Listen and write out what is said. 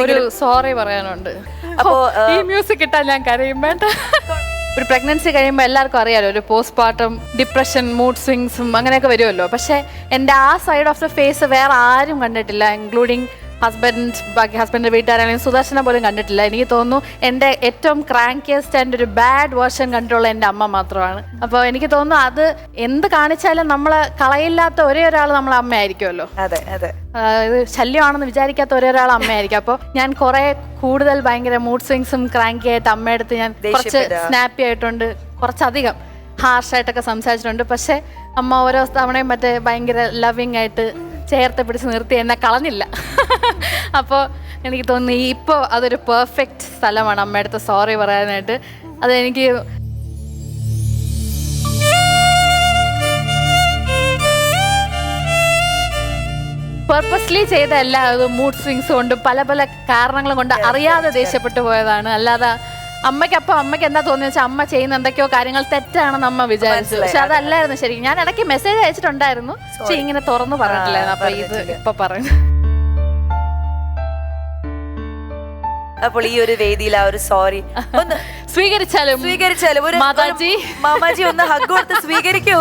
ഒരു സോറി പറയാനുണ്ട്. അപ്പോ ഈ മ്യൂസിക് ഇട്ടാൽ ഞാൻ കരയും വേണ്ട. ഒരു പ്രഗ്നൻസി കഴിയുമ്പോൾ എല്ലാവർക്കും അറിയാലോ, ഒരു പോസ്റ്റ്മോർട്ടം ഡിപ്രഷൻ, മൂഡ് സ്വിങ്സും അങ്ങനെയൊക്കെ വരുമല്ലോ. പക്ഷെ എൻ്റെ ആ സൈഡ് ഓഫ് ദ ഫേസ് വേറെ ആരും കണ്ടിട്ടില്ല, ഇൻക്ലൂഡിങ് ബാക്കി ഹസ്ബൻഡിൻ്റെ വീട്ടുകാരാണെങ്കിലും സുദർശന പോലും കണ്ടിട്ടില്ല. എനിക്ക് തോന്നുന്നു എൻ്റെ ഏറ്റവും ക്രാങ്കിയസ്റ്റ് ആൻഡ് ഒരു ബാഡ് വേർഷൻ കണ്ടിട്ടുള്ള എൻ്റെ അമ്മ മാത്രമാണ്. അപ്പോൾ എനിക്ക് തോന്നുന്നു അത് എന്ത് കാണിച്ചാലും നമ്മൾ കളയില്ലാത്ത ഒരേ ഒരാൾ നമ്മളെ അമ്മയായിരിക്കുമല്ലോ. അതെ അതെ, ഇത് ശല്യമാണെന്ന് വിചാരിക്കാത്ത ഒരേ ഒരാൾ അമ്മയായിരിക്കും. അപ്പോൾ ഞാൻ കുറെ കൂടുതൽ ഭയങ്കര മൂഡ് സ്വിങ്സും ക്രാങ്കി ആയിട്ട് അമ്മയടുത്ത് ഞാൻ കുറച്ച് സ്നാപ്പി ആയിട്ടുണ്ട്, കുറച്ചധികം ഹാർഷായിട്ടൊക്കെ സംസാരിച്ചിട്ടുണ്ട്. പക്ഷെ അമ്മ ഓരോ തവണയും മറ്റേ ഭയങ്കര ലവിങ് ആയിട്ട് ചേർത്ത് പിടിച്ച് നിർത്തി എന്നെ കളഞ്ഞില്ല. അപ്പോൾ എനിക്ക് തോന്നി ഇപ്പോൾ അതൊരു പെർഫെക്റ്റ് സ്ഥലമാണ് അമ്മയടുത്ത് സോറി പറയാനായിട്ട്. അതെനിക്ക് പെർപ്പസ്ലി ചെയ്ത എല്ലാ മൂഡ് സ്വിങ്സ് കൊണ്ട് പല പല കാരണങ്ങൾ കൊണ്ട് അറിയാതെ ദേഷ്യപ്പെട്ടു പോയതാണ്. അല്ലാതെ അമ്മയ്ക്ക് എന്താ തോന്നിയെന്ന് വെച്ചാൽ അമ്മ ചെയ്യുന്ന എന്തൊക്കെയോ കാര്യങ്ങൾ തെറ്റാണെന്ന് അമ്മ വിചാരിച്ചു. പക്ഷെ അതല്ലായിരുന്നു ശരിക്കും. ഞാൻ ഇടയ്ക്ക് മെസ്സേജ് അയച്ചിട്ടുണ്ടായിരുന്നു, പക്ഷെ ഇങ്ങനെ തുറന്നു പറഞ്ഞിട്ടില്ലായിരുന്നു. അപ്പൊ ഇത് ഇപ്പൊ പറഞ്ഞു. അപ്പോൾ ഈ ഒരു വേദിയിൽ ആ ഒരു സോറി ഒന്ന് സ്വീകരിച്ചാലും ഒരു മാമാജി ഒന്ന് ഹഗ് കൊടുത്ത് സ്വീകരിക്കൂ.